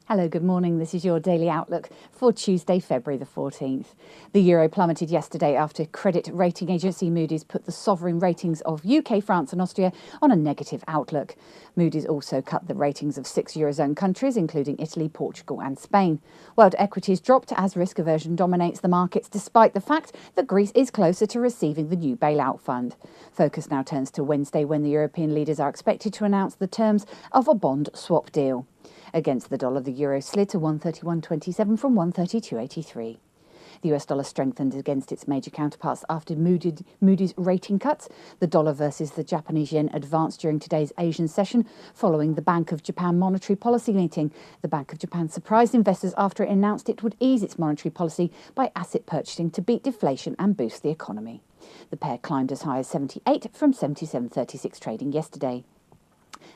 Hello, good morning. This is your daily outlook for Tuesday, February the 14th. The euro plummeted yesterday after credit rating agency Moody's put the sovereign ratings of UK, France and Austria on a negative outlook. Moody's also cut the ratings of 6 eurozone countries, including Italy, Portugal and Spain. World equities dropped as risk aversion dominates the markets, despite the fact that Greece is closer to receiving the new bailout fund. Focus now turns to Wednesday, when the European leaders are expected to announce the terms of a bond swap deal. Against the dollar, the euro slid to 131.27 from 132.83. The US dollar strengthened against its major counterparts after Moody's rating cuts. The dollar versus the Japanese yen advanced during today's Asian session following the Bank of Japan monetary policy meeting. The Bank of Japan surprised investors after it announced it would ease its monetary policy by asset purchasing to beat deflation and boost the economy. The pair climbed as high as 78 from 77.36 trading yesterday.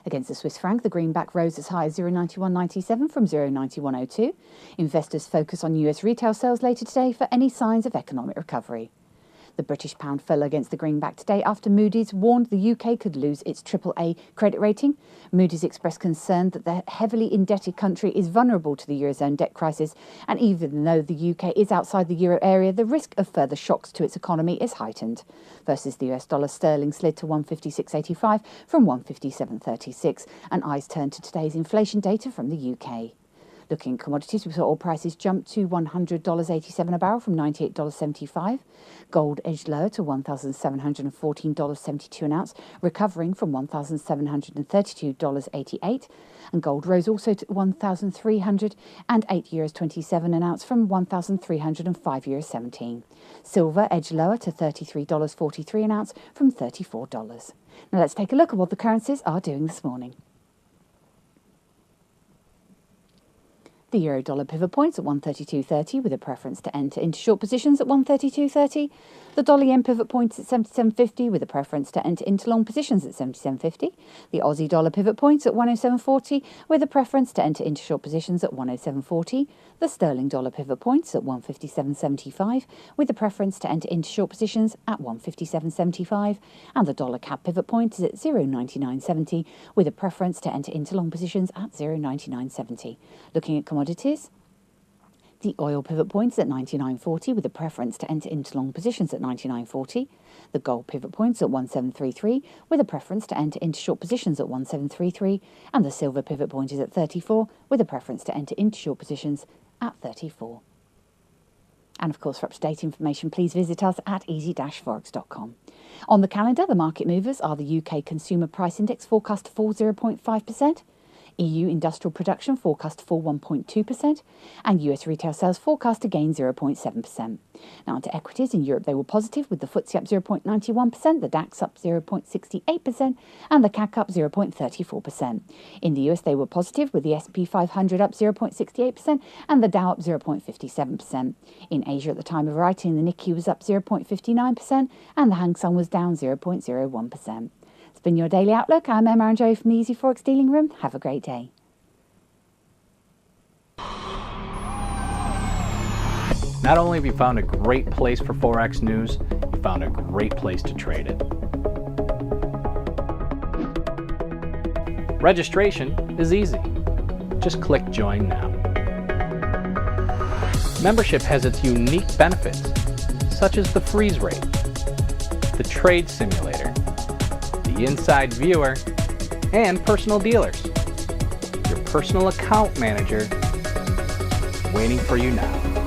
Against the Swiss franc, the greenback rose as high as 0.9197 from 0.9102. Investors focus on US retail sales later today for any signs of economic recovery. The British pound fell against the greenback today after Moody's warned the UK could lose its AAA credit rating. Moody's expressed concern that the heavily indebted country is vulnerable to the eurozone debt crisis, and even though the UK is outside the euro area, the risk of further shocks to its economy is heightened. Versus the US dollar, sterling slid to 156.85 from 157.36, and eyes turned to today's inflation data from the UK. Looking at commodities, we saw oil prices jump to $100.87 a barrel from $98.75. Gold edged lower to $1,714.72 an ounce, recovering from $1,732.88. And gold rose also to €1,308.27 an ounce from €1,305.17. Silver edged lower to $33.43 an ounce from $34. Now let's take a look at what the currencies are doing this morning. The euro-dollar pivot points at 132.30 with a preference to enter into short positions at 132.30. The dollar-yen pivot points at 77.50 with a preference to enter into long positions at 77.50. The Aussie-dollar pivot points at 107.40 with a preference to enter into short positions at 107.40. The sterling-dollar pivot points at 157.75 with a preference to enter into short positions at 157.75. And the dollar-CAD pivot point is at 0.9970 with a preference to enter into long positions at 0.9970. Looking at commodities, the oil pivot points at 99.40 with a preference to enter into long positions at 99.40. The gold pivot points at 1733 with a preference to enter into short positions at 1733. And the silver pivot point is at 34 with a preference to enter into short positions at 34. And of course, for up-to-date information, please visit us at easy-forex.com. On the calendar, the market movers are the UK Consumer Price Index forecast to fall 0.5%. EU industrial production forecast to fall 1.2%, and US retail sales forecast to gain 0.7%. Now onto equities. In Europe, they were positive, with the FTSE up 0.91%, the DAX up 0.68%, and the CAC up 0.34%. In the US, they were positive, with the S&P 500 up 0.68% and the Dow up 0.57%. In Asia at the time of writing, the Nikkei was up 0.59% and the Hang Seng was down 0.01%. It's been your Daily Outlook. I'm Emma and Joe from the Easy Forex Dealing Room. Have a great day. Not only have you found a great place for Forex news, you found a great place to trade it. Registration is easy. Just click Join Now. Membership has its unique benefits, such as the freeze rate, the trade simulator, the inside viewer, and personal dealers. Your personal account manager waiting for you now.